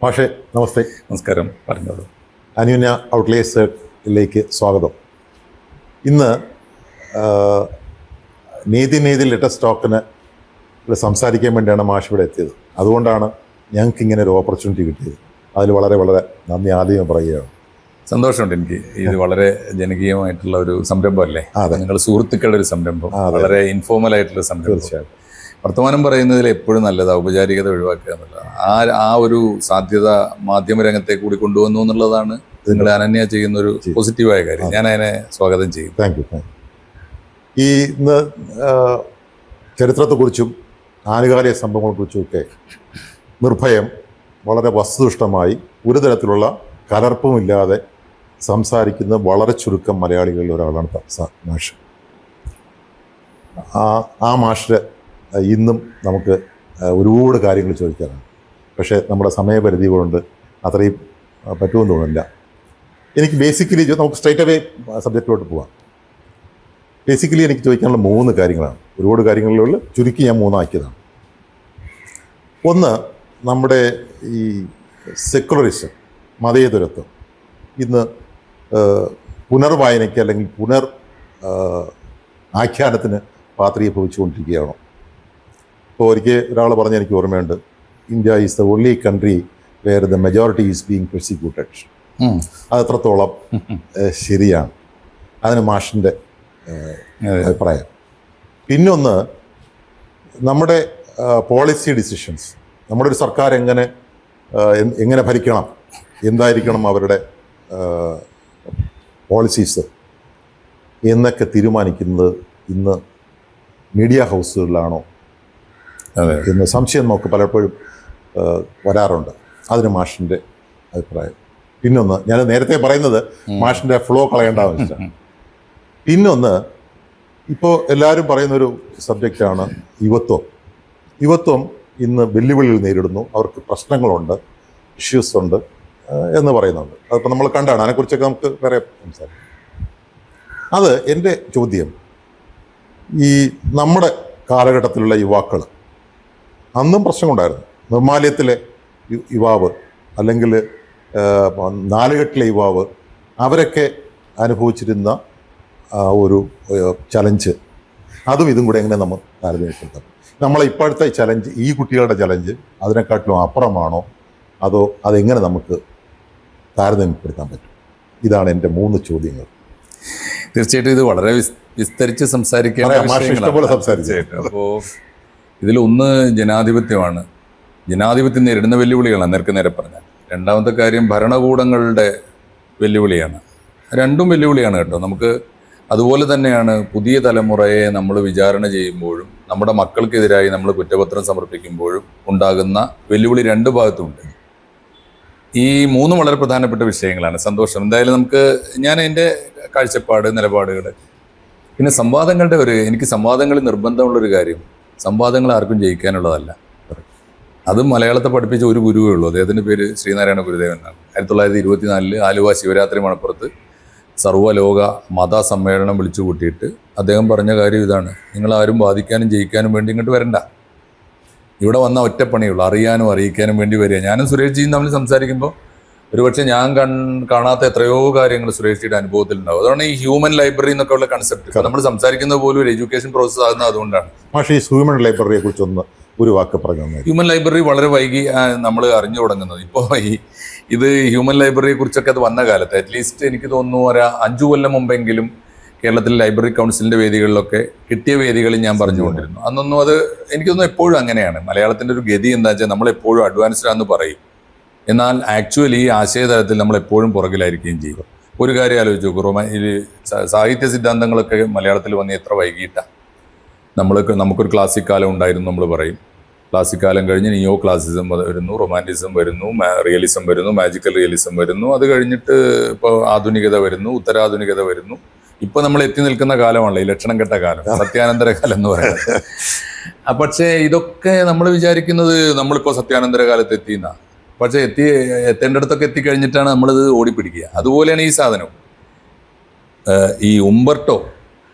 മാഷെ നമസ്തേ. നമസ്കാരം. പറഞ്ഞോളൂ. അന്യോന്യ ഔട്ട്ലേഴ്സിലേക്ക് സ്വാഗതം. ഇന്ന് നീതി ലേറ്റസ്റ്റ് ടോക്കിന് സംസാരിക്കാൻ വേണ്ടിയാണ് മാഷ് ഇവിടെ എത്തിയത്. അതുകൊണ്ടാണ് ഞങ്ങൾക്ക് ഇങ്ങനെ ഒരു ഓപ്പർച്യൂണിറ്റി കിട്ടിയത്. അതിൽ വളരെ വളരെ നന്ദി ആദ്യം പറയുകയാണ്. സന്തോഷമുണ്ട് എനിക്ക്. ഇത് വളരെ ജനകീയമായിട്ടുള്ള ഒരു സംരംഭമല്ലേ? അതെ, നിങ്ങൾ സുഹൃത്തുക്കളുടെ ഒരു സംരംഭം, വളരെ ഇൻഫോർമൽ ആയിട്ടുള്ള സംരംഭം. തീർച്ചയായും വർത്തമാനം പറയുന്നതിൽ എപ്പോഴും നല്ലത് ഔപചാരികത ഒഴിവാക്കുക എന്നുള്ളതാണ്. ആ ഒരു സാധ്യത മാധ്യമരംഗത്തെ കൂടി കൊണ്ടുവന്നു എന്നുള്ളതാണ് നിങ്ങൾ അനന്യ ചെയ്യുന്ന ഒരു പോസിറ്റീവായ കാര്യം. ഞാൻ അതിനെ സ്വാഗതം ചെയ്യും. Thank you. ഈ ഇന്ന് ചരിത്രത്തെക്കുറിച്ചും ആനുകാലിക സംഭവങ്ങളെക്കുറിച്ചുമൊക്കെ നിർഭയം വളരെ വസ്തുനിഷ്ഠമായി ഒരു തരത്തിലുള്ള കലർപ്പുമില്ലാതെ സംസാരിക്കുന്ന വളരെ ചുരുക്കം മലയാളികളിൽ ഒരാളാണ് മാഷ്. ആ മാഷിന് ഇന്നും നമുക്ക് ഒരുപാട് കാര്യങ്ങൾ ചോദിക്കാനാണ്. പക്ഷേ നമ്മുടെ സമയപരിധി കൊണ്ട് അത്രയും പറ്റുമെന്ന് തോന്നുന്നില്ല. എനിക്ക് ബേസിക്കലി നമുക്ക് സ്ട്രൈറ്റ് അവേ സബ്ജക്റ്റിലോട്ട് പോവാം. ബേസിക്കലി എനിക്ക് ചോദിക്കാനുള്ള 3 കാര്യങ്ങളാണ്. ഒരുപാട് കാര്യങ്ങളിലുള്ള ചുരുക്കി ഞാൻ 3 ആക്കിയതാണ്. ഒന്ന്, നമ്മുടെ ഈ സെക്കുലറിസം, മതേതരത്വം ഇന്ന് പുനർവായനയ്ക്ക് അല്ലെങ്കിൽ ആഖ്യാനത്തിന് പാത്രീഭവിച്ചുകൊണ്ടിരിക്കുകയാണോ? ഇപ്പോൾ ഒരിക്കൽ ഒരാൾ പറഞ്ഞ എനിക്ക് ഓർമ്മയുണ്ട്, India is the only country where the majority is being persecuted. അത് എത്രത്തോളം ശരിയാണ്? അതിന് മാഷിൻ്റെ അഭിപ്രായം. പിന്നൊന്ന്, നമ്മുടെ പോളിസി ഡിസിഷൻസ്, നമ്മുടെ ഒരു സർക്കാർ എങ്ങനെ ഭരിക്കണം, എന്തായിരിക്കണം അവരുടെ പോളിസീസ് എന്നൊക്കെ തീരുമാനിക്കുന്നത് ഇന്ന് മീഡിയ ഹൗസുകളിലാണോ എന്ന് സംശയം നമുക്ക് പലപ്പോഴും വരാറുണ്ട്. അതിന് മാഷിൻ്റെ അഭിപ്രായം. പിന്നൊന്ന്, ഞാൻ നേരത്തെ പറയുന്നത് മാഷിൻ്റെ ഫ്ലോ കളയേണ്ടതെന്ന് വെച്ചാൽ, പിന്നൊന്ന്, ഇപ്പോൾ എല്ലാവരും പറയുന്നൊരു സബ്ജക്റ്റാണ് യുവത്വം ഇന്ന് വെല്ലുവിളികൾ നേരിടുന്നു, അവർക്ക് പ്രശ്നങ്ങളുണ്ട്, ഇഷ്യൂസ് ഉണ്ട് എന്ന് പറയുന്നുണ്ട്. അതിപ്പോൾ നമ്മൾ കണ്ടാണ്, അതിനെക്കുറിച്ചൊക്കെ നമുക്ക് വേറെ സംസാരിക്കാം. അത് എൻ്റെ ചോദ്യം, ഈ നമ്മുടെ കാലഘട്ടത്തിലുള്ള യുവാക്കൾ, അന്നും പ്രശ്നമുണ്ടായിരുന്നു. നിർമ്മാല്യത്തിലെ യുവാവ് അല്ലെങ്കിൽ നാലുകെട്ടിലെ യുവാവ്, അവരൊക്കെ അനുഭവിച്ചിരുന്ന ഒരു ചലഞ്ച്, അതും ഇതും കൂടെ എങ്ങനെ നമ്മൾ താരതമ്യപ്പെടുത്താം? നമ്മളെ ഇപ്പോഴത്തെ ചലഞ്ച്, ഈ കുട്ടികളുടെ ചലഞ്ച് അതിനെക്കാട്ടിലും അപ്പുറമാണോ, അതോ അതെങ്ങനെ നമുക്ക് താരതമ്യപ്പെടുത്താൻ പറ്റും? ഇതാണ് എൻ്റെ 3 ചോദ്യങ്ങൾ. തീർച്ചയായിട്ടും ഇത് വളരെ വിസ്തരിച്ച് സംസാരിക്കാൻ. അപ്പോൾ ഇതിലൊന്ന് ജനാധിപത്യമാണ്. ജനാധിപത്യം നേരിടുന്ന വെല്ലുവിളികളാണ് നേരെ പറഞ്ഞാൽ. രണ്ടാമത്തെ കാര്യം ഭരണകൂടങ്ങളുടെ വെല്ലുവിളിയാണ്. രണ്ടും വെല്ലുവിളിയാണ് കേട്ടോ. നമുക്ക് അതുപോലെ തന്നെയാണ് പുതിയ തലമുറയെ നമ്മൾ വിചാരണ ചെയ്യുമ്പോഴും നമ്മുടെ മക്കൾക്കെതിരായി നമ്മൾ കുറ്റപത്രം സമർപ്പിക്കുമ്പോഴും ഉണ്ടാകുന്ന വെല്ലുവിളി 2 ഭാഗത്തുമുണ്ട്. ഈ 3 വളരെ പ്രധാനപ്പെട്ട വിഷയങ്ങളാണ്. സന്തോഷം. എന്തായാലും ഞാൻ എൻ്റെ കാഴ്ചപ്പാട്, നിലപാടുകൾ, പിന്നെ എനിക്ക് സംവാദങ്ങളിൽ നിർബന്ധമുള്ളൊരു കാര്യം, സംവാദങ്ങൾ ആർക്കും ജയിക്കാനുള്ളതല്ല. അത് മലയാളത്തെ പഠിപ്പിച്ച ഒരു ഗുരുവേ ഉള്ളൂ. അദ്ദേഹത്തിൻ്റെ പേര് ശ്രീനാരായണ ഗുരുദേവൻ എന്നാണ്. 1924 ആലുവ ശിവരാത്രി മണപ്പുറത്ത് സർവ്വലോക മത സമ്മേളനം വിളിച്ചു കൂട്ടിയിട്ട് അദ്ദേഹം പറഞ്ഞ കാര്യം ഇതാണ്: നിങ്ങളാരും വാദിക്കാനും ജയിക്കാനും വേണ്ടി ഇങ്ങോട്ട് വരണ്ട. ഇവിടെ വന്ന ഒറ്റപ്പണിയുള്ളൂ, അറിയാനും അറിയിക്കാനും വേണ്ടി വരിക. ഞാനും സുരേഷ് ജിയും തമ്മിൽ സംസാരിക്കുമ്പോൾ ഒരുപക്ഷെ ഞാൻ കാണാത്ത എത്രയോ കാര്യങ്ങൾ സുരേഷ് ജിയുടെ അനുഭവത്തിലുണ്ടാവും. അതാണ് ഈ ഹ്യൂമൻ ലൈബ്രറി എന്നൊക്കെ ഉള്ള കൺസെപ്റ്റ്. നമ്മൾ സംസാരിക്കുന്നത് പോലും ഒരു എഡ്യൂക്കേഷൻ പ്രോസസ് ആകുന്നത് അതുകൊണ്ടാണ്. പക്ഷേ ഈ ഹ്യൂമൻ ലൈബ്രറിയെ കുറിച്ചൊന്ന് ഒരു വാക്ക് പറഞ്ഞു. ഹ്യൂമൻ ലൈബ്രറി വളരെ വൈകി നമ്മൾ അറിഞ്ഞു തുടങ്ങുന്നത്. ഇപ്പോൾ ഇത് ഹ്യൂമൻ ലൈബ്രറിയെ കുറിച്ചൊക്കെ അത് വന്ന കാലത്ത്, അറ്റ്ലീസ്റ്റ് എനിക്ക് തോന്നുന്നു 5 കൊല്ലം മുമ്പെങ്കിലും കേരളത്തിലെ ലൈബ്രറി കൗൺസിലിൻ്റെ വേദികളിലൊക്കെ കിട്ടിയ വേദികളിൽ ഞാൻ പറഞ്ഞുകൊണ്ടിരുന്നു. അന്നൊന്നും അത് എനിക്ക് തോന്നുന്നു എപ്പോഴും അങ്ങനെയാണ്. മലയാളത്തിൻ്റെ ഒരു ഗതി എന്താ വെച്ചാൽ നമ്മളെപ്പോഴും അഡ്വാൻസ്ഡ് ആണെന്ന് പറയും, എന്നാൽ ആക്ച്വലി ഈ ആശയതലത്തിൽ നമ്മളെപ്പോഴും പുറകിലായിരിക്കുകയും ചെയ്യും. ഒരു കാര്യം ആലോചിച്ച് നോക്കൂ, സാഹിത്യ സിദ്ധാന്തങ്ങളൊക്കെ മലയാളത്തിൽ വന്ന് എത്ര വൈകിട്ടാണ്. നമുക്കൊരു ക്ലാസിക് കാലം ഉണ്ടായിരുന്നു നമ്മൾ പറയും. ക്ലാസിക് കാലം കഴിഞ്ഞ് നിയോ ക്ലാസിസം വരുന്നു, റൊമാൻറ്റിസം വരുന്നു, റിയലിസം വരുന്നു, മാജിക്കൽ റിയലിസം വരുന്നു. അത് കഴിഞ്ഞിട്ട് ഇപ്പോൾ ആധുനികത വരുന്നു, ഉത്തരാധുനികത വരുന്നു. ഇപ്പോൾ നമ്മൾ എത്തി നിൽക്കുന്ന കാലമാണല്ലോ ഈ ലക്ഷണം കെട്ട കാലം, സത്യാനന്തര കാലം എന്ന് പറയുന്നത്. പക്ഷേ ഇതൊക്കെ നമ്മൾ വിചാരിക്കുന്നത് നമ്മളിപ്പോൾ സത്യാനന്തര കാലത്ത് എത്തിയെന്നാണ്. പക്ഷേ എത്തേണ്ടടുത്തൊക്കെ എത്തിക്കഴിഞ്ഞിട്ടാണ് നമ്മളിത് ഓടിപ്പിടിക്കുക. അതുപോലെയാണ് ഈ സാധനം. ഈ ഉംബർട്ടോ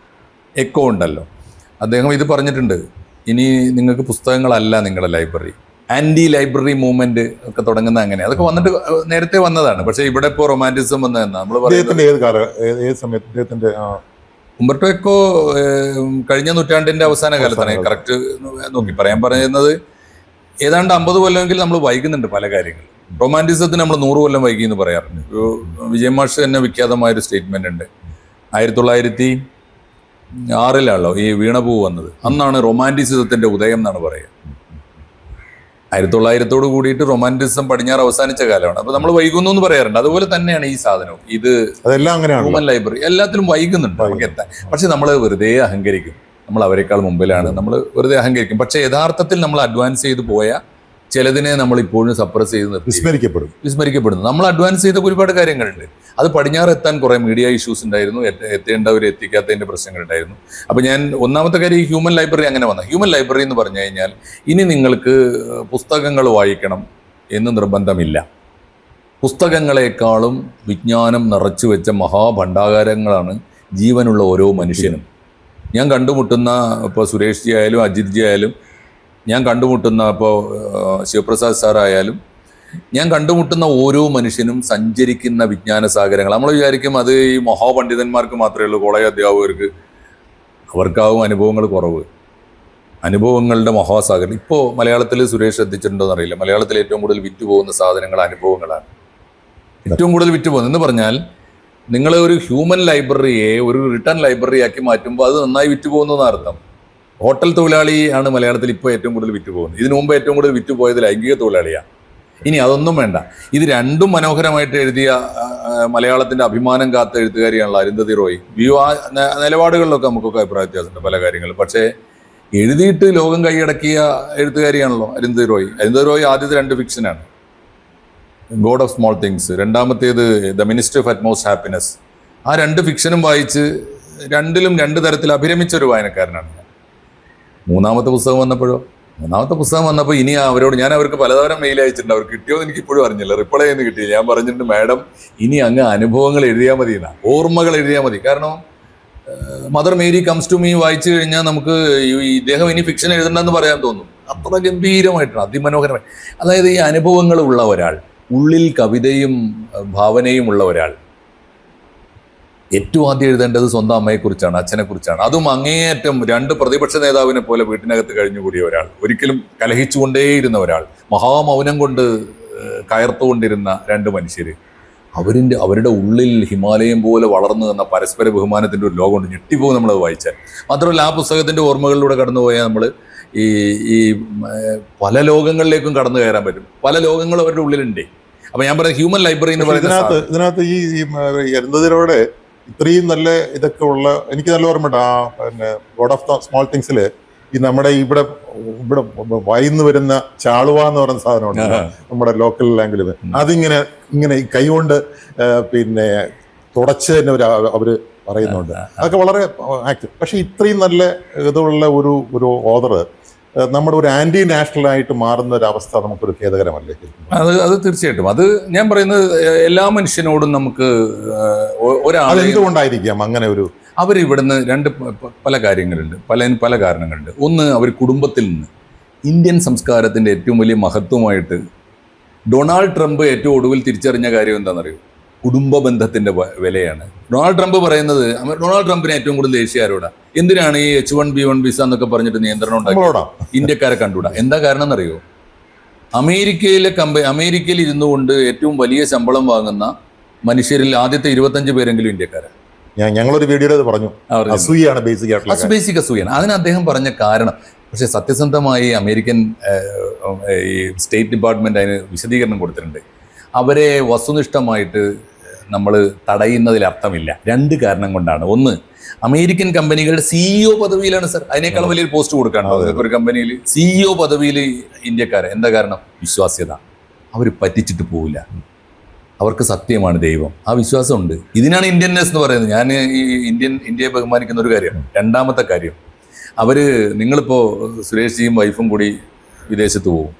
എക്കോ ഉണ്ടല്ലോ, അദ്ദേഹം ഇത് പറഞ്ഞിട്ടുണ്ട്: ഇനി നിങ്ങൾക്ക് പുസ്തകങ്ങളല്ല നിങ്ങളുടെ ലൈബ്രറി, ആന്റി ലൈബ്രറി മൂവ്മെന്റ് ഒക്കെ തുടങ്ങുന്ന അങ്ങനെ അതൊക്കെ വന്നിട്ട് നേരത്തെ വന്നതാണ്. പക്ഷെ ഇവിടെ ഇപ്പോൾ റൊമാൻറ്റിസം വന്നതെന്നാ നമ്മൾ പറയുന്നത്. ഏത് സമയത്ത് അദ്ദേഹത്തിന്റെ ഉംബർട്ടോ എക്കോ കഴിഞ്ഞ നൂറ്റാണ്ടിന്റെ അവസാന കാലത്താണ്. കറക്റ്റ് നോക്കി പറയാൻ പറയുന്നത് ഏതാണ്ട് 50 കൊല്ലമെങ്കിലും നമ്മൾ വൈകുന്നുണ്ട് പല കാര്യങ്ങളും. റൊമാൻറ്റിസത്തിന് നമ്മൾ 100 കൊല്ലം വൈകി എന്ന് പറയാറുണ്ട്. ഒരു വിജയ് മാഷ് തന്നെ വിഖ്യാതമായൊരു സ്റ്റേറ്റ്മെന്റ് ഉണ്ട്. 1906 ഈ വീണപൂ വന്നത്. അന്നാണ് റൊമാൻറ്റിസിസത്തിന്റെ ഉദയം എന്നാണ് പറയുക. 1900 കൂടിയിട്ട് റൊമാൻറ്റിസം പടിഞ്ഞാറ് അവസാനിച്ച കാലമാണ്. അപ്പൊ നമ്മൾ വൈകുന്നു എന്ന് പറയാറുണ്ട്. അതുപോലെ തന്നെയാണ് ഈ സാധനവും. ഇത് അതെല്ലാം അങ്ങനെയാണ്. ഹ്യൂമൻ ലൈബ്രറി എല്ലാത്തിലും വൈകുന്നുണ്ട് നമുക്ക് എത്താൻ. പക്ഷെ നമ്മൾ വെറുതെ അഹങ്കരിക്കും, നമ്മൾ അവരെക്കാൾ മുമ്പിലാണ്, നമ്മൾ വെറുതെ അഹങ്കരിക്കും. പക്ഷെ യഥാർത്ഥത്തിൽ നമ്മൾ അഡ്വാൻസ് ചെയ്ത് പോയ ചിലതിനെ നമ്മൾ ഇപ്പോഴും സപ്രസ് ചെയ്ത് വിസ്മരിക്കപ്പെടുന്നു. നമ്മൾ അഡ്വാൻസ് ചെയ്ത ഒരുപാട് കാര്യങ്ങളുണ്ട്. അത് പടിഞ്ഞാറ് എത്താൻ കുറെ മീഡിയ ഇഷ്യൂസ് ഉണ്ടായിരുന്നു, എത്തേണ്ടവർ എത്തിക്കാത്തതിന്റെ പ്രശ്നങ്ങളുണ്ടായിരുന്നു. അപ്പൊ ഞാൻ ഒന്നാമത്തെ കാര്യം ഈ ഹ്യൂമൻ ലൈബ്രറി അങ്ങനെ വന്ന ഹ്യൂമൻ ലൈബ്രറി എന്ന് പറഞ്ഞു കഴിഞ്ഞാൽ ഇനി നിങ്ങൾക്ക് പുസ്തകങ്ങൾ വായിക്കണം എന്ന് നിർബന്ധമില്ല. പുസ്തകങ്ങളെക്കാളും വിജ്ഞാനം നിറച്ചു വെച്ച മഹാഭണ്ഡാകാരങ്ങളാണ് ജീവനുള്ള ഓരോ മനുഷ്യനും. ഞാൻ കണ്ടുമുട്ടുന്ന ഇപ്പോൾ സുരേഷ് ജി ആയാലും അജിത് ജി ആയാലും, ഞാൻ കണ്ടുമുട്ടുന്ന ഇപ്പോൾ ശിവപ്രസാദ് സാറായാലും, ഞാൻ കണ്ടുമുട്ടുന്ന ഓരോ മനുഷ്യനും സഞ്ചരിക്കുന്ന വിജ്ഞാന സാഗരങ്ങൾ. നമ്മൾ വിചാരിക്കും അത് ഈ മഹാപണ്ഡിതന്മാർക്ക് മാത്രമേ ഉള്ളൂ, കോളേജ് അധ്യാപകർക്ക്. അവർക്കാവും അനുഭവങ്ങൾ കുറവ്. അനുഭവങ്ങളുടെ മഹാസാഗരം. ഇപ്പോൾ മലയാളത്തിൽ സുരേഷ് ശ്രദ്ധിച്ചിട്ടുണ്ടോ എന്നറിയില്ല, മലയാളത്തിൽ ഏറ്റവും കൂടുതൽ വിറ്റുപോകുന്ന സാധനങ്ങൾ അനുഭവങ്ങളാണ്. ഏറ്റവും കൂടുതൽ വിറ്റുപോകുന്നത് എന്ന് പറഞ്ഞാൽ നിങ്ങൾ ഒരു ഹ്യൂമൻ ലൈബ്രറിയെ ഒരു റിട്ടേൺ ലൈബ്രറി ആക്കി മാറ്റുമ്പോൾ അത് നന്നായി വിറ്റുപോകുന്നതെന്ന് അർത്ഥം. ഹോട്ടൽ തൊഴിലാളി ആണ് മലയാളത്തിൽ ഇപ്പോൾ ഏറ്റവും കൂടുതൽ വിറ്റുപോകുന്നത്. ഇതിനു മുമ്പ് ഏറ്റവും കൂടുതൽ വിറ്റുപോയത് ലൈംഗിക തൊഴിലാളിയാണ്. ഇനി അതൊന്നും വേണ്ട. ഇത് രണ്ടും മനോഹരമായിട്ട് എഴുതിയ മലയാളത്തിന്റെ അഭിമാനം കാത്ത എഴുത്തുകാരിയാണല്ലോ അരുന്ധതി റോയ്. നിലപാടുകളിലൊക്കെ നമുക്കൊക്കെ അഭിപ്രായ വ്യത്യാസമുണ്ട് പല കാര്യങ്ങളും. പക്ഷേ എഴുതിയിട്ട് ലോകം കൈയടക്കിയ എഴുത്തുകാരിയാണല്ലോ അരുന്ധതി റോയ്. അരുന്ധതി റോയ് ആദ്യത്തെ 2 ഫിക്ഷനാണ്, ഗോഡ് ഓഫ് സ്മോൾ തിങ്സ്. രണ്ടാമത്തേത് the minister of utmost happiness. ആ 2 ഫിക്ഷനും വായിച്ച് രണ്ടിലും 2 തരത്തിൽ അഭിരമിച്ച ഒരു വായനക്കാരനാണ് ഞാൻ. മൂന്നാമത്തെ പുസ്തകം വന്നപ്പോൾ ഇനി അവരോട് ഞാൻ അവർക്ക് പലതരം മെയിൽ അയച്ചിട്ടുണ്ട്. അവർ കിട്ടിയോന്ന് എനിക്ക് ഇപ്പോഴും അറിഞ്ഞില്ല, റിപ്ലൈ ഒന്നും കിട്ടിയില്ല. ഞാൻ പറഞ്ഞിട്ടുണ്ട് മാഡം ഇനി അങ്ങ് അനുഭവങ്ങൾ എഴുതിയാൽ മതി എന്നാ, ഓർമ്മകൾ എഴുതിയാൽ മതി. കാരണം Mother Mary comes to me വായിച്ചു കഴിഞ്ഞാൽ നമുക്ക് ഇദ്ദേഹം ഇനി ഫിക്ഷൻ എഴുതണ്ടെന്ന് പറയാൻ തോന്നും. അത്ര ഗംഭീരമായിട്ടാണ്, അതിമനോഹരമായി. അതായത് ഈ അനുഭവങ്ങൾ ഉള്ള ഒരാൾ, ഉള്ളിൽ കവിതയും ഭാവനയും ഉള്ള ഒരാൾ ഏറ്റവും ആദ്യം എഴുതേണ്ടത് സ്വന്തം അമ്മയെക്കുറിച്ചാണ്, അച്ഛനെക്കുറിച്ചാണ്. അതും അങ്ങേയറ്റം 2 പ്രതിപക്ഷ നേതാവിനെ പോലെ വീട്ടിനകത്ത് കഴിഞ്ഞുകൂടിയ ഒരാൾ, ഒരിക്കലും കലഹിച്ചുകൊണ്ടേയിരുന്ന ഒരാൾ, മഹാമൗനം കൊണ്ട് കയർത്തുകൊണ്ടിരുന്ന 2 മനുഷ്യർ. അവരുടെ ഉള്ളിൽ ഹിമാലയം പോലെ വളർന്നു നിന്ന പരസ്പര ബഹുമാനത്തിൻ്റെ ഒരു ലോകമുണ്ട്. ഞെട്ടിപ്പോകും നമ്മളത് വായിച്ചാൽ. മാത്രമല്ല ആ പുസ്തകത്തിൻ്റെ ഓർമ്മകളിലൂടെ കടന്നുപോയാൽ നമ്മൾ ഈ പല ലോകങ്ങളിലേക്കും കടന്നു കയറാൻ പറ്റും. പല ലോകങ്ങളും അവരുടെ ഉള്ളിലുണ്ട്. അപ്പം ഞാൻ പറയുന്നത് ഹ്യൂമൻ ലൈബ്രറി എന്ന് പറയുന്നത് ഇതിനകത്ത് ഈ അരുന്ധതിയോടെ ഇത്രയും നല്ല ഇതൊക്കെ ഉള്ള എനിക്ക് നല്ല ഓർമ്മയുണ്ട്. പിന്നെ ഗോഡ് ഓഫ് ദ സ്മോൾ തിങ്സിൽ ഈ നമ്മുടെ ഇവിടെ വായിന്ന് വരുന്ന ചാളുവ എന്ന് പറയുന്ന സാധനമുണ്ട് നമ്മുടെ ലോക്കൽ ലാംഗ്വേജിൽ. അതിങ്ങനെ ഈ കൈ കൊണ്ട് പിന്നെ തുടച്ച് തന്നെ അവര് പറയുന്നുണ്ട്. അതൊക്കെ വളരെ ആക്റ്റീവ്. പക്ഷെ ഇത്രയും നല്ല ഇതുള്ള ഒരു ഓതർ നമ്മുടെ ഒരു ആന്റി നാഷണൽ ആയിട്ട് മാറുന്ന ഒരു അവസ്ഥ നമുക്കൊരു ഖേദകരമല്ലേ? അത് തീർച്ചയായിട്ടും. അത് ഞാൻ പറയുന്നത് എല്ലാ മനുഷ്യനോടും നമുക്ക് എന്തുകൊണ്ടായിരിക്കാം അങ്ങനെ ഒരു അവരിവിടുന്ന് 2 പല കാര്യങ്ങളുണ്ട്, പല കാരണങ്ങളുണ്ട്. ഒന്ന്, അവർ കുടുംബത്തിൽ നിന്ന് ഇന്ത്യൻ സംസ്കാരത്തിന്റെ ഏറ്റവും വലിയ മഹത്വമായിട്ട് ഡൊണാൾഡ് ട്രംപ് ഏറ്റവും ഒടുവിൽ തിരിച്ചറിഞ്ഞ കാര്യം എന്താണെന്നറിയോ? കുടുംബ ബന്ധത്തിന്റെ വിലയാണ്. ഡൊണാൾഡ് ട്രംപ് പറയുന്നത്, ഡൊണാൾഡ് ട്രംപിന് ഏറ്റവും കൂടുതൽ ദേഷ്യം ആരോടാ? എന്തിനാണ് ഈ H1B1 വിസ എന്നൊക്കെ പറഞ്ഞിട്ട് നിയന്ത്രണം ഉണ്ടാക്കി ഇന്ത്യക്കാരെ കണ്ടുകൂടാ? എന്താ കാരണം എന്നറിയോ? അമേരിക്കയിൽ ഇരുന്നു കൊണ്ട് ഏറ്റവും വലിയ ശമ്പളം വാങ്ങുന്ന മനുഷ്യരിൽ ആദ്യത്തെ 25 പേരെങ്കിലും ഇന്ത്യക്കാരാണ്. ഞങ്ങളൊരു വീഡിയോയിൽ പറഞ്ഞു, അസൂയാണ് ബേസിക് അസൂയാണ്. അതിന് അദ്ദേഹം പറഞ്ഞ കാരണം. പക്ഷെ സത്യസന്ധമായി അമേരിക്കൻ ഈ സ്റ്റേറ്റ് ഡിപ്പാർട്ട്മെന്റ് അതിന് വിശദീകരണം കൊടുത്തിട്ടുണ്ട്. അവരെ വസ്തുനിഷ്ഠമായിട്ട് നമ്മൾ തടയുന്നതിൽ അർത്ഥമില്ല. 2 കാരണം കൊണ്ടാണ്. ഒന്ന്, അമേരിക്കൻ കമ്പനികളുടെ CEO പദവിയിലാണ് സർ. അതിനേക്കാൾ വലിയൊരു പോസ്റ്റ് കൊടുക്കാണ്ടോ ഒരു കമ്പനിയിൽ? CEO പദവിയിൽ ഇന്ത്യക്കാരെ. എന്താ കാരണം? വിശ്വാസ്യത. അവർ പറ്റിച്ചിട്ട് പോവില്ല. അവർക്ക് സത്യമാണ് ദൈവം. ആ വിശ്വാസമുണ്ട്. ഇതിനാണ് ഇന്ത്യൻനെസ് എന്ന് പറയുന്നത്. ഞാൻ ഈ ഇന്ത്യയെ ബഹുമാനിക്കുന്ന ഒരു കാര്യം. രണ്ടാമത്തെ കാര്യം, നിങ്ങളിപ്പോൾ സുരേഷ് ജിയും വൈഫും കൂടി വിദേശത്ത് പോകും.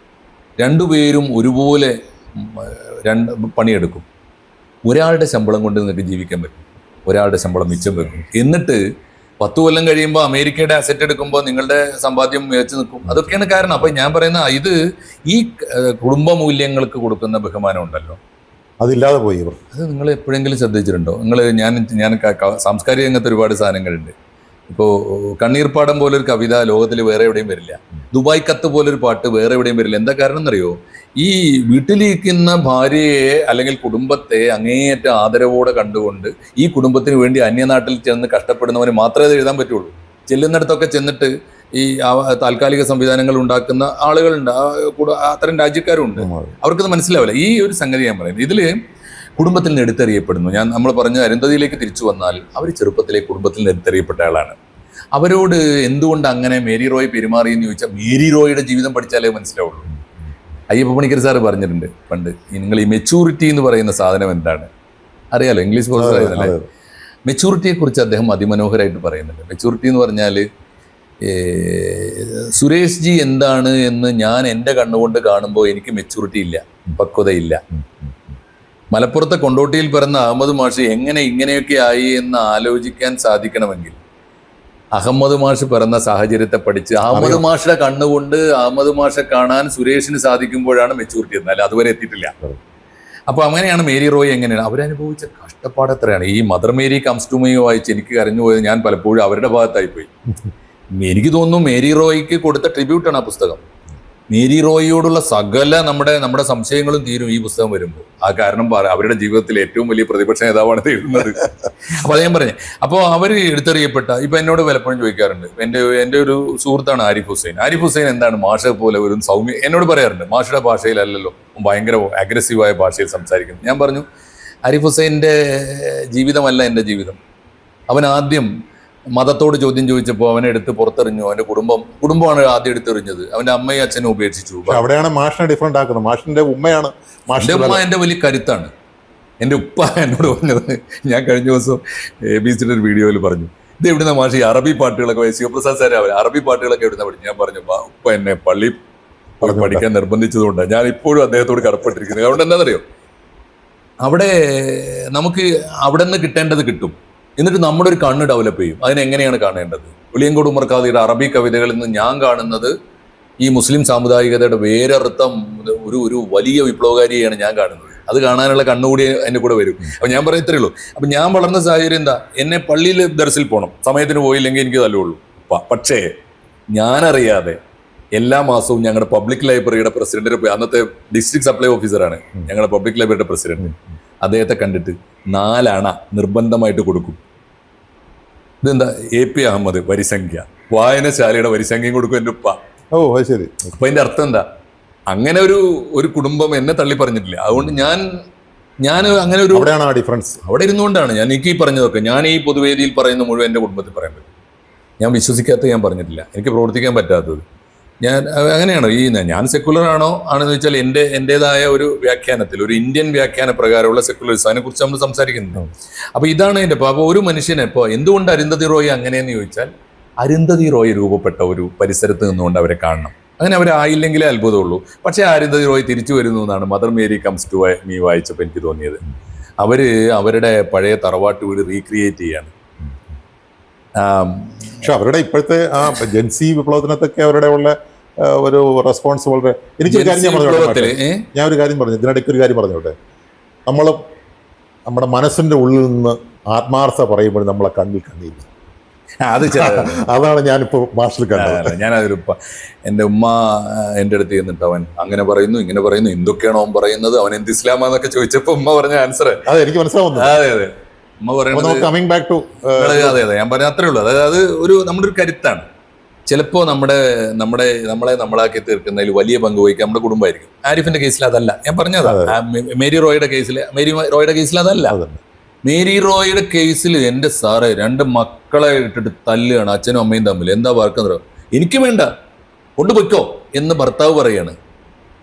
2 പേരും ഒരുപോലെ പണിയെടുക്കും. ഒരാളുടെ ശമ്പളം കൊണ്ട് നിങ്ങൾക്ക് ജീവിക്കാൻ പറ്റും, ഒരാളുടെ ശമ്പളം മിച്ചം വെക്കും. എന്നിട്ട് 10 കൊല്ലം കഴിയുമ്പോൾ അമേരിക്കയുടെ അസറ്റ് എടുക്കുമ്പോൾ നിങ്ങളുടെ സമ്പാദ്യം മികച്ചു നിൽക്കും. അതൊക്കെയാണ് കാരണം. അപ്പൊ ഞാൻ പറയുന്ന ഇത് ഈ കുടുംബ മൂല്യങ്ങൾക്ക് കൊടുക്കുന്ന ബഹുമാനം ഉണ്ടല്ലോ, അതില്ലാതെ പോയി ഇവർ. അത് നിങ്ങൾ എപ്പോഴെങ്കിലും ശ്രദ്ധിച്ചിട്ടുണ്ടോ? ഞാൻ സാംസ്കാരിക രംഗത്ത് ഒരുപാട് സാധനങ്ങളുണ്ട്. ഇപ്പോൾ കണ്ണീർപ്പാടം പോലൊരു കവിത ലോകത്തിൽ വേറെ എവിടെയും വരില്ല. ദുബായ് കത്ത് പോലൊരു പാട്ട് വേറെ എവിടെയും വരില്ല. എന്താ കാരണം എന്നറിയോ? ഈ വീട്ടിലിരിക്കുന്ന ഭാര്യയെ അല്ലെങ്കിൽ കുടുംബത്തെ അങ്ങേയറ്റ ആദരവോടെ കണ്ടുകൊണ്ട് ഈ കുടുംബത്തിന് വേണ്ടി അന്യനാട്ടിൽ ചെന്ന് കഷ്ടപ്പെടുന്നവന് മാത്രമേ അത് എഴുതാൻ പറ്റുള്ളൂ. ചെല്ലുന്നിടത്തൊക്കെ ചെന്നിട്ട് ഈ താൽക്കാലിക സംവിധാനങ്ങൾ ഉണ്ടാക്കുന്ന ആളുകളുണ്ട്, അത്തരം രാജ്യക്കാരുണ്ട്. അവർക്കത് മനസ്സിലാവില്ല. ഈ ഒരു സംഗതി ഞാൻ പറയുന്നത് ഇതിൽ കുടുംബത്തിൽ നിന്ന് എടുത്തെറിയപ്പെടുന്നു. നമ്മൾ പറഞ്ഞ അരുന്ധതിയിലേക്ക് തിരിച്ചു വന്നാൽ അവർ ചെറുപ്പത്തിലെ കുടുംബത്തിൽ നിന്ന് എടുത്തെറിയപ്പെട്ട ആളാണ്. അവരോട് എന്തുകൊണ്ട് അങ്ങനെ മേരി റോയ് പെരുമാറിയെന്ന് ചോദിച്ചാൽ മേരി റോയുടെ ജീവിതം പഠിച്ചാലേ മനസ്സിലാവുള്ളൂ. അയ്യപ്പ പണിക്കർ സാറ് പറഞ്ഞിട്ടുണ്ട് പണ്ട്, നിങ്ങൾ ഈ മെച്ചൂരിറ്റി എന്ന് പറയുന്ന സാധനം എന്താണ് അറിയാലോ, ഇംഗ്ലീഷ് കോഴ്സ് പറയുന്നല്ലേ. മെച്ചൂരിറ്റിയെ കുറിച്ച് അദ്ദേഹം അതിമനോഹരമായിട്ട് പറയുന്നുണ്ട്. മെച്ചൂരിറ്റി എന്ന് പറഞ്ഞാൽ സുരേഷ് ജി എന്താണ് എന്ന് ഞാൻ എൻ്റെ കണ്ണുകൊണ്ട് കാണുമ്പോൾ എനിക്ക് മെച്ചൂരിറ്റി ഇല്ല, പക്വതയില്ല. മലപ്പുറത്തെ കൊണ്ടോട്ടിയിൽ പിറന്ന അഹമ്മദ് മാഷ് എങ്ങനെ ഇങ്ങനെയൊക്കെ ആയി എന്ന് ആലോചിക്കാൻ സാധിക്കണമെങ്കിൽ അഹമ്മദ് മാഷ് പിറന്ന സാഹചര്യത്തെ പഠിച്ച് അഹമ്മദ് മാഷിന്റെ കണ്ണുകൊണ്ട് അഹമ്മദ് മാഷെ കാണാൻ സുരേഷിന് സാധിക്കുമ്പോഴാണ് മെച്ചൂരിറ്റി. എന്നാൽ അതുവരെ എത്തിയിട്ടില്ല. അപ്പൊ അങ്ങനെയാണ് മേരി റോയ്. എങ്ങനെയാണ് അവരനുഭവിച്ച കഷ്ടപ്പാട് എത്രയാണ്. ഈ Mother Mary comes to me വായിച്ച് എനിക്ക് കരഞ്ഞു പോയത് ഞാൻ പലപ്പോഴും അവരുടെ ഭാഗത്തായി പോയി. എനിക്ക് തോന്നുന്നു മേരി റോയ്ക്ക് കൊടുത്ത ട്രിബ്യൂട്ടാണ് ആ പുസ്തകം. മേരി റോയിയോടുള്ള സകല നമ്മുടെ സംശയങ്ങളും തീരും ഈ പുസ്തകം വരുമ്പോൾ. ആ കാരണം അവരുടെ ജീവിതത്തിൽ ഏറ്റവും വലിയ പ്രതിപക്ഷ നേതാവാണ് ഇത് എഴുതുന്നത്. അപ്പൊ അത് ഞാൻ പറഞ്ഞു. അപ്പോൾ അവർ എടുത്തെറിയപ്പെട്ട, ഇപ്പൊ എന്നോട് പലപ്പോഴും ചോദിക്കാറുണ്ട്, എൻ്റെ ഒരു സുഹൃത്താണ് ആരിഫ് ഹുസൈൻ. ആരിഫ് ഹുസൈൻ എന്താണ് മാഷെ പോലെ ഒരു സൗമ്യ, എന്നോട് പറയാറുണ്ട് മാഷയുടെ ഭാഷയിലല്ലല്ലോ, ഭയങ്കര അഗ്രസീവായ ഭാഷയിൽ സംസാരിക്കുന്നു. ഞാൻ പറഞ്ഞു ആരിഫ് ഹുസൈൻ്റെ ജീവിതമല്ല എൻ്റെ ജീവിതം. അവൻ ആദ്യം മതത്തോട് ചോദ്യം ചോദിച്ചപ്പോൾ അവനെ എടുത്ത് പുറത്തെറിഞ്ഞു. അവന്റെ കുടുംബമാണ് ആദ്യം എടുത്തെറിഞ്ഞത്. അവന്റെ അമ്മയും അച്ഛനും ഉപേക്ഷിച്ചു. അവിടെയാണ് മാഷിനെ ഡിഫറെന്റ് ആക്കുന്നത്. മാഷിന്റെ ഉമ്മയാണ്, എൻ്റെ ഉമ്മ എൻ്റെ വലിയ കരുത്താണ്. എൻ്റെ ഉപ്പ എന്നോട് പറഞ്ഞത്, ഞാൻ കഴിഞ്ഞ ദിവസം ABC ഒരു വീഡിയോയിൽ പറഞ്ഞു, ഇത് എവിടുന്ന മാഷി അറബി പാട്ടുകളൊക്കെ, ശിവപ്രസാദ് സാറെ അറബി പാട്ടുകളൊക്കെ എവിടുന്ന പഠിച്ചു. ഞാൻ പറഞ്ഞു ഉപ്പ എന്നെ പള്ളി പഠിക്കാൻ നിർബന്ധിച്ചതുകൊണ്ടാണ് ഞാൻ ഇപ്പോഴും അദ്ദേഹത്തോട് കടപ്പെട്ടിരിക്കുന്നത്. അതുകൊണ്ട് എന്താണെന്നറിയോ, അവിടെ നമുക്ക് അവിടെ നിന്ന് കിട്ടേണ്ടത് കിട്ടും. എന്നിട്ട് നമ്മുടെ ഒരു കണ്ണ് ഡെവലപ്പ് ചെയ്യും. അതിനെങ്ങനെയാണ് കാണേണ്ടത്? ഉളിയങ്കോട് ഉമർ ഖാദിയുടെ അറബി കവിതകളിൽ നിന്ന് ഞാൻ കാണുന്നത് ഈ മുസ്ലിം സാമുദായികതയുടെ വേരർത്ഥം ഒരു വലിയ വിപ്ലവകാരിയാണ് ഞാൻ കാണുന്നത്. അത് കാണാനുള്ള കണ്ണുകൂടി എൻ്റെ കൂടെ വരും. അപ്പൊ ഞാൻ പറയത്തേ ഉള്ളൂ. അപ്പൊ ഞാൻ വളർന്ന സാഹചര്യം എന്താ, എന്നെ പള്ളിയിൽ ദർസിൽ പോകണം, സമയത്തിന് പോയില്ലെങ്കിൽ എനിക്ക് തല്ലുള്ളൂ. പക്ഷേ ഞാനറിയാതെ എല്ലാ മാസവും ഞങ്ങളുടെ പബ്ലിക് ലൈബ്രറിയുടെ പ്രസിഡന്റിന്, അന്നത്തെ ഡിസ്ട്രിക്ട് സപ്ലൈ ഓഫീസറാണ് ഞങ്ങളുടെ പബ്ലിക് ലൈബ്രറിയുടെ പ്രസിഡന്റ്, അദ്ദേഹത്തെ കണ്ടിട്ട് 4 അണ നിർബന്ധമായിട്ട് കൊടുക്കും. ഇതെന്താ, AP അഹമ്മദ് വരിസംഖ്യ, വായനശാലയുടെ വരിസംഖ്യയും കൊടുക്കും എൻ്റെ ഉപ്പ. ഓ ശരി. അപ്പൊ അതിന്റെ അർത്ഥം എന്താ? അങ്ങനെ ഒരു കുടുംബം എന്നെ തള്ളി പറഞ്ഞിട്ടില്ല. അതുകൊണ്ട് ഞാൻ അങ്ങനെ ഒരു ഡിഫറൻസ് അവിടെ ഇരുന്നുകൊണ്ടാണ് എനിക്ക് ഈ പറഞ്ഞതൊക്കെ, ഞാൻ ഈ പൊതുവേദിയിൽ പറയുന്ന മുഴുവൻ എൻ്റെ കുടുംബത്തിൽ പറയാൻ പറ്റും. ഞാൻ വിശ്വസിക്കാത്തത് ഞാൻ പറഞ്ഞിട്ടില്ല, എനിക്ക് പ്രവർത്തിക്കാൻ പറ്റാത്തത്. അങ്ങനെയാണോ ഞാൻ സെക്കുലർ ആണെന്ന് വെച്ചാൽ എൻ്റെതായ ഒരു വ്യാഖ്യാനത്തിൽ, ഒരു ഇന്ത്യൻ വ്യാഖ്യാന പ്രകാരമുള്ള സെക്കുലറിസം, അതിനെ കുറിച്ച് നമ്മൾ സംസാരിക്കുന്നത്. അപ്പൊ ഇതാണ് എൻ്റെ. അപ്പോൾ ഒരു മനുഷ്യനെ ഇപ്പോൾ എന്തുകൊണ്ട് അരുന്ധതി റോയ് അങ്ങനെയെന്ന് ചോദിച്ചാൽ, അരുന്ധതി റോയ് രൂപപ്പെട്ട ഒരു പരിസരത്ത് നിന്നുകൊണ്ട് അവരെ കാണണം. അങ്ങനെ അവരായില്ലെങ്കിലേ അത്ഭുതമുള്ളൂ. പക്ഷേ അരുന്ധതി റോയ് തിരിച്ചു വരുന്നു എന്നാണ് Mother Mary comes to me വായിച്ചപ്പോൾ എനിക്ക് തോന്നിയത്. അവരുടെ പഴയ തറവാട്ട് വീട് റീക്രിയേറ്റ് ചെയ്യാണ്. പക്ഷെ അവരുടെ ഇപ്പോഴത്തെ ആ ജെൻസി വിപ്ലവത്തിനകത്തൊക്കെ അവരുടെ ഉള്ള ഒരു റെസ്പോൺസ് വളരെ, എനിക്കൊരു കാര്യം ഞാൻ ഒരു കാര്യം പറഞ്ഞു, ഇതിനിടയ്ക്ക് ഒരു കാര്യം പറഞ്ഞോട്ടെ. നമ്മുടെ മനസ്സിന്റെ ഉള്ളിൽ നിന്ന് ആത്മാർത്ഥത പറയുമ്പോൾ നമ്മളെ കണ്ണിൽ കണ്ണീര്, അതാണ് ഞാനിപ്പോ ഭാഷയിൽ കണ്ടത്. ഞാനതൊരു എൻ്റെ ഉമ്മ എൻ്റെ അടുത്ത് ചെന്നിട്ട് അവൻ അങ്ങനെ പറയുന്നു ഇങ്ങനെ പറയുന്നു, എന്തൊക്കെയാണോ അവൻ പറയുന്നത്, അവൻ എന്ത് ഇസ്ലാമാന്നൊക്കെ ചോദിച്ചപ്പോ ഉമ്മ പറഞ്ഞ ആൻസർ അതെ എനിക്ക് മനസ്സിലാവുന്നു. അതെ ഉമ്മ പറയുന്നത് കമ്മിങ് ബാക്ക് ടു അതെ ഞാൻ പറഞ്ഞ അത്രേ ഉള്ളൂ. അതായത് നമ്മുടെ ഒരു കരുത്താണ്. ചിലപ്പോ നമ്മളെ നമ്മളാക്കി തീർക്കുന്നതിൽ വലിയ പങ്ക് വഹിക്കുക നമ്മുടെ കുടുംബമായിരിക്കും. ആരിഫിന്റെ കേസിൽ അതല്ല, ഞാൻ പറഞ്ഞതാ. മേരി റോയുടെ കേസിൽ അതല്ല. മേരി റോയുടെ കേസിൽ എൻ്റെ സാറേ 2 മക്കളെ ഇട്ടിട്ട് തല്ലുകയാണ്, അച്ഛനും അമ്മയും തമ്മിൽ. എന്താ വർക്കെന്നോ, എനിക്ക് വേണ്ട കൊണ്ടുപോയിക്കോ എന്ന് ഭർത്താവ് പറയാണ്.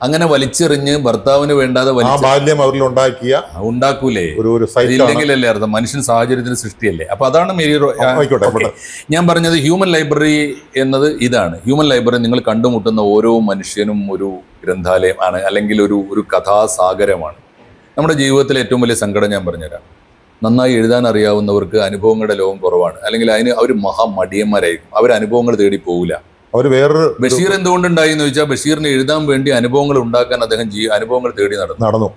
അങ്ങനെ വലിച്ചെറിഞ്ഞ് ഭർത്താവിന് വേണ്ടാതെ ഉണ്ടാക്കൂലേ, ഇല്ലെങ്കിലല്ലേ അർത്ഥം. മനുഷ്യൻ സാഹചര്യത്തിന് സൃഷ്ടിയല്ലേ. അപ്പൊ അതാണ് മേരി റോയ്. ഞാൻ പറഞ്ഞത് ഹ്യൂമൻ ലൈബ്രറി എന്നത് ഇതാണ്. ഹ്യൂമൻ ലൈബ്രറി നിങ്ങൾ കണ്ടുമുട്ടുന്ന ഓരോ മനുഷ്യനും ഒരു ഗ്രന്ഥാലയം ആണ്, അല്ലെങ്കിൽ ഒരു കഥാസാഗരമാണ്. നമ്മുടെ ജീവിതത്തിലെ ഏറ്റവും വലിയ സങ്കടം ഞാൻ പറഞ്ഞുതരാം. നന്നായി എഴുതാൻ അറിയാവുന്നവർക്ക് അനുഭവങ്ങളുടെ ലോകം കുറവാണ്, അല്ലെങ്കിൽ അതിന് അവർ മഹാമടിയന്മാരായിരിക്കും, അവർ അനുഭവങ്ങൾ തേടി പോകില്ല. അവർ വേറൊരു ബഷീർ എന്തുകൊണ്ടുണ്ടായി എന്ന് ചോദിച്ചാൽ, ബഷീറിന് എഴുതാൻ വേണ്ടി അനുഭവങ്ങൾ ഉണ്ടാക്കാൻ അദ്ദേഹം അനുഭവങ്ങൾ തേടി നടന്നു.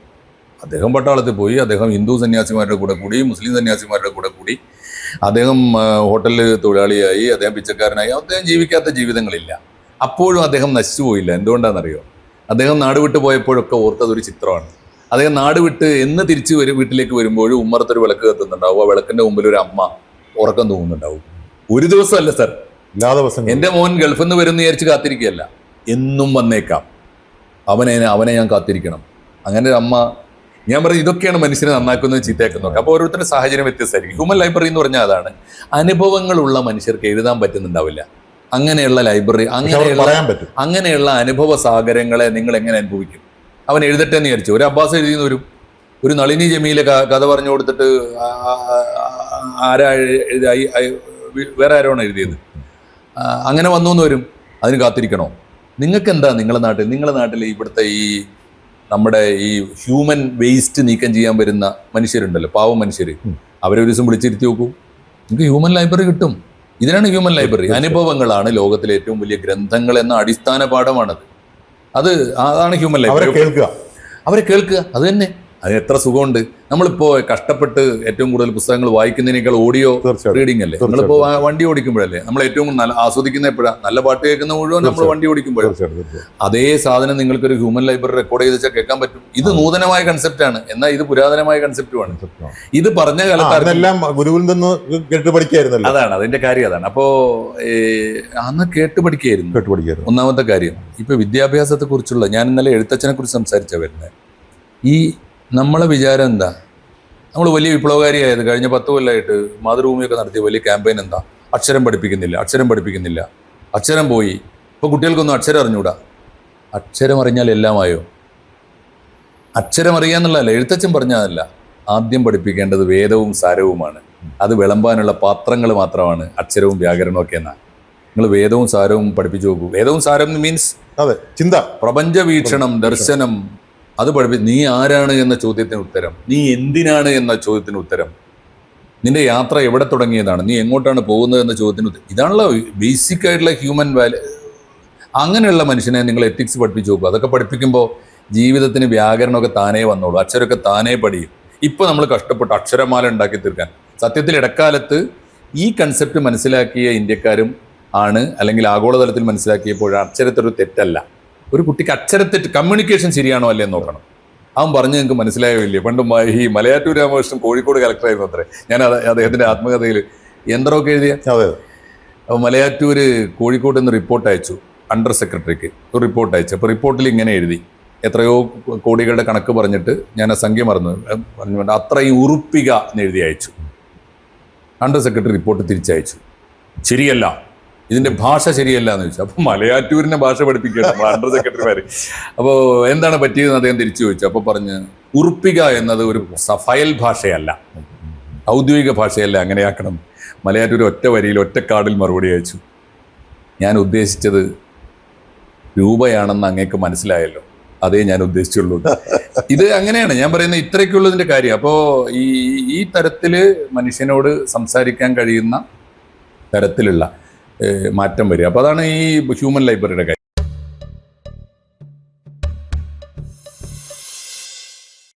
അദ്ദേഹം പട്ടാളത്തിൽ പോയി, അദ്ദേഹം ഹിന്ദു സന്യാസിമാരുടെ കൂടെ കൂടി, മുസ്ലിം സന്യാസിമാരുടെ കൂടെ കൂടി, അദ്ദേഹം ഹോട്ടലിൽ തൊഴിലാളിയായി, അദ്ദേഹം പിച്ചക്കാരനായി, അദ്ദേഹം ജീവിക്കാത്ത ജീവിതങ്ങളില്ല. അപ്പോഴും അദ്ദേഹം നശിച്ചു പോയില്ല. എന്തുകൊണ്ടാണെന്നറിയോ? അദ്ദേഹം നാട് വിട്ട് പോയപ്പോഴൊക്കെ ഓർത്തതൊരു ചിത്രമാണ്. അദ്ദേഹം നാട് വിട്ട് എന്ന് തിരിച്ച് വീട്ടിലേക്ക് വരുമ്പോഴും ഉമ്മറത്തൊരു വിളക്ക് കത്തുന്നുണ്ടാവും. ആ വിളക്കിന്റെ മുമ്പിൽ ഒരു അമ്മ ഉറക്കം തൂങ്ങുന്നുണ്ടാവും. ഒരു ദിവസമല്ല സർ, എല്ലാ ദിവസവും. എൻ്റെ മോൻ ഗൾഫിൽ നിന്ന് വരുന്ന വിചാരിച്ച് കാത്തിരിക്കുകയല്ല, എന്നും വന്നേക്കാം, അവനെ ഞാൻ കാത്തിരിക്കണം. അങ്ങനെ ഒരു അമ്മ. ഞാൻ പറയും, ഇതൊക്കെയാണ് മനുഷ്യനെ നന്നാക്കുന്നത് ചീത്തയാക്കുന്നതൊക്കെ. അപ്പോൾ ഓരോരുത്തരുടെ സാഹചര്യം വ്യത്യസ്തമായിരിക്കും. ഹ്യൂമൻ ലൈബ്രറി എന്ന് പറഞ്ഞാൽ അതാണ്. അനുഭവങ്ങളുള്ള മനുഷ്യർക്ക് എഴുതാൻ പറ്റുന്നുണ്ടാവില്ല. അങ്ങനെയുള്ള ലൈബ്രറി, അങ്ങനെയുള്ള അനുഭവ സാഗരങ്ങളെ നിങ്ങൾ എങ്ങനെ അനുഭവിക്കും? അവൻ എഴുതട്ടെ എന്ന് വിചാരിച്ചു. ഒരു അബ്ബാസ് എഴുതിയെന്ന് വരും, ഒരു നളിനി ജമീലെ കഥ പറഞ്ഞു കൊടുത്തിട്ട് വേറെ ആരോണ് എഴുതിയത്, അങ്ങനെ വന്നു എന്ന് വരും. അതിന് കാത്തിരിക്കണോ? നിങ്ങൾക്ക് എന്താ നിങ്ങളുടെ നാട്ടിൽ ഇവിടുത്തെ ഈ നമ്മുടെ ഈ ഹ്യൂമൻ വേസ്റ്റ് നീക്കം ചെയ്യാൻ വരുന്ന മനുഷ്യരുണ്ടല്ലോ, പാവം മനുഷ്യർ, അവരെ ഒരു ദിവസം വിളിച്ചിരുത്തി നോക്കൂ, നിങ്ങൾക്ക് ഹ്യൂമൻ ലൈബ്രറി കിട്ടും. ഇതിനാണ് ഹ്യൂമൻ ലൈബ്രറി. അനുഭവങ്ങളാണ് ലോകത്തിലെ ഏറ്റവും വലിയ ഗ്രന്ഥങ്ങൾ എന്ന അടിസ്ഥാന പാഠമാണത്. അതാണ് ഹ്യൂമൻ ലൈബ്രറി. അവരെ കേൾക്കുക, അത് തന്നെ. അതിന് എത്ര സുഖമുണ്ട്. നമ്മളിപ്പോൾ കഷ്ടപ്പെട്ട് ഏറ്റവും കൂടുതൽ പുസ്തകങ്ങൾ വായിക്കുന്നതിനേക്കാൾ ഓഡിയോ റീഡിംഗ് അല്ലേ. നമ്മളിപ്പോൾ വണ്ടി ഓടിക്കുമ്പോഴല്ലേ നമ്മൾ ഏറ്റവും നല്ല ആസ്വദിക്കുന്ന എപ്പോഴാണ്? നല്ല പാട്ട് കേൾക്കുന്ന മുഴുവൻ നമ്മൾ വണ്ടി ഓടിക്കുമ്പോഴാണ്. അതേ സാധനം നിങ്ങൾക്കൊരു ഹ്യൂമൻ ലൈബ്രറി റെക്കോർഡ് ചെയ്ത് വെച്ചാൽ കേൾക്കാൻ പറ്റും. ഇത് നൂതനമായ കൺസെപ്റ്റാണ്, എന്നാൽ ഇത് പുരാതനമായ കൺസെപ്റ്റുമാണ്. ഇത് പറഞ്ഞ കാലത്ത് ഗുരുവിൽ നിന്ന് കേട്ട് പഠിക്കായിരുന്നു. അതാണ് അതിന്റെ കാര്യം. അതാണ്. അപ്പോ അന്ന് കേട്ട് പഠിക്കായിരുന്നു. ഒന്നാമത്തെ കാര്യം. ഇപ്പൊ വിദ്യാഭ്യാസത്തെ കുറിച്ചുള്ള, ഞാൻ ഇന്നലെ എഴുത്തച്ഛനെ കുറിച്ച് സംസാരിച്ചാ വരുന്നത്. ഈ നമ്മളെ വിചാരം എന്താ? നമ്മൾ വലിയ വിപ്ലവകാരിയായത് കഴിഞ്ഞ 10 കൊല്ലമായിട്ട് മാതൃഭൂമിയൊക്കെ നടത്തിയ വലിയ ക്യാമ്പയിൻ എന്താ? അക്ഷരം പഠിപ്പിക്കുന്നില്ല. അക്ഷരം പോയി. ഇപ്പോൾ കുട്ടികൾക്കൊന്നും അക്ഷരം അറിഞ്ഞൂടാ. അക്ഷരം അറിഞ്ഞാൽ എല്ലാമായോ? അക്ഷരം അറിയാന്നുള്ളതല്ല, എഴുത്തച്ഛൻ പറഞ്ഞതല്ല. ആദ്യം പഠിപ്പിക്കേണ്ടത് വേദവും സാരവുമാണ്. അത് വിളമ്പാനുള്ള പാത്രങ്ങൾ മാത്രമാണ് അക്ഷരവും വ്യാകരണവും ഒക്കെ എന്നാ. നിങ്ങൾ വേദവും സാരവും പഠിപ്പിച്ചു നോക്കൂ. വേദവും സാരം മീൻസ് ചിന്ത, പ്രപഞ്ച വീക്ഷണം, ദർശനം. അത് നീ ആരാണ് എന്ന ചോദ്യത്തിന് ഉത്തരം, നീ എന്തിനാണ് എന്ന ചോദ്യത്തിന് ഉത്തരം, നിന്റെ യാത്ര എവിടെ തുടങ്ങിയതാണ്, നീ എങ്ങോട്ടാണ് പോകുന്നത് എന്ന ചോദ്യത്തിന് ഉത്തരം. ഇതാണല്ലോ ബേസിക് ആയിട്ടുള്ള ഹ്യൂമൻ വാല്യൂ. അങ്ങനെയുള്ള മനുഷ്യനെ നിങ്ങൾ എത്തിക്സ് പഠിപ്പിച്ചു നോക്കുക. അതൊക്കെ പഠിപ്പിക്കുമ്പോൾ ജീവിതത്തിന് വ്യാകരണമൊക്കെ താനേ വന്നോളൂ, അക്ഷരമൊക്കെ താനേ പഠിയും. ഇപ്പോൾ നമ്മൾ കഷ്ടപ്പെട്ട് അക്ഷരമാല ഉണ്ടാക്കി തീർക്കാൻ. സത്യത്തിൽ ഇടക്കാലത്ത് ഈ കൺസെപ്റ്റ് മനസ്സിലാക്കിയ ഇന്ത്യക്കാരും ആണ്, അല്ലെങ്കിൽ ആഗോളതലത്തിൽ മനസ്സിലാക്കിയപ്പോൾ അക്ഷരത്തൊരു തെറ്റല്ല. ഒരു കുട്ടിക്ക് അക്ഷരത്തെറ്റ്, കമ്മ്യൂണിക്കേഷൻ ശരിയാണോ അല്ലേ എന്ന് നോക്കണം. അവൻ പറഞ്ഞ് നിങ്ങൾക്ക് മനസ്സിലായോ ഇല്ലേ? പണ്ട് ഈ മലയാറ്റൂർ രാമകൃഷ്ണൻ കോഴിക്കോട് കളക്ടറായിരുന്നു അത്രേ. ഞാൻ അദ്ദേഹത്തിൻ്റെ ആത്മകഥയിൽ യന്ത്രമൊക്കെ എഴുതിയ. അപ്പോൾ മലയാറ്റൂർ കോഴിക്കോട് നിന്ന് റിപ്പോർട്ട് അയച്ചു, അണ്ടർ സെക്രട്ടറിക്ക് ഒരു റിപ്പോർട്ട് അയച്ചു. അപ്പോൾ റിപ്പോർട്ടിൽ ഇങ്ങനെ എഴുതി, എത്രയോ കോടികളുടെ കണക്ക് പറഞ്ഞിട്ട് ഞാൻ ആ സംഖ്യ പറഞ്ഞു അത്രയും ഉറുപ്പിക എന്ന് എഴുതി അയച്ചു. അണ്ടർ സെക്രട്ടറി റിപ്പോർട്ട് തിരിച്ചയച്ചു, ശരിയല്ല, ഇതിന്റെ ഭാഷ ശരിയല്ല എന്ന് ചോദിച്ചു. അപ്പോൾ മലയാറ്റൂരിനെ ഭാഷ പഠിപ്പിക്കുക നമ്മൾ അണ്ടർ സെക്രട്ടറിമാർ. അപ്പോൾ എന്താണ് പറ്റിയതെന്ന് അദ്ദേഹം തിരിച്ചു ചോദിച്ചു. അപ്പോൾ പറഞ്ഞ്, ഉറുപ്പിക എന്നത് ഒരു ഫയൽ ഭാഷയല്ല, ഔദ്യോഗിക ഭാഷയല്ല, അങ്ങനെയാക്കണം. മലയാറ്റൂർ ഒറ്റ വരിയിൽ ഒറ്റ കാർഡിൽ മറുപടി അയച്ചു. ഞാൻ ഉദ്ദേശിച്ചത് രൂപയാണെന്ന് അങ്ങേക്ക് മനസ്സിലായല്ലോ, അതേ ഞാൻ ഉദ്ദേശിച്ചുള്ളൂ. ഇത് അങ്ങനെയാണ് ഞാൻ പറയുന്നത്. ഇത്രയ്ക്കുള്ളതിൻ്റെ കാര്യം. അപ്പോൾ ഈ തരത്തിൽ മനുഷ്യനോട് സംസാരിക്കാൻ കഴിയുന്ന തരത്തിലുള്ള മാറ്റം വരിക. അപ്പോൾ അതാണ് ഈ ഹ്യൂമൻ ലൈബ്രറിയുടെ കാര്യം.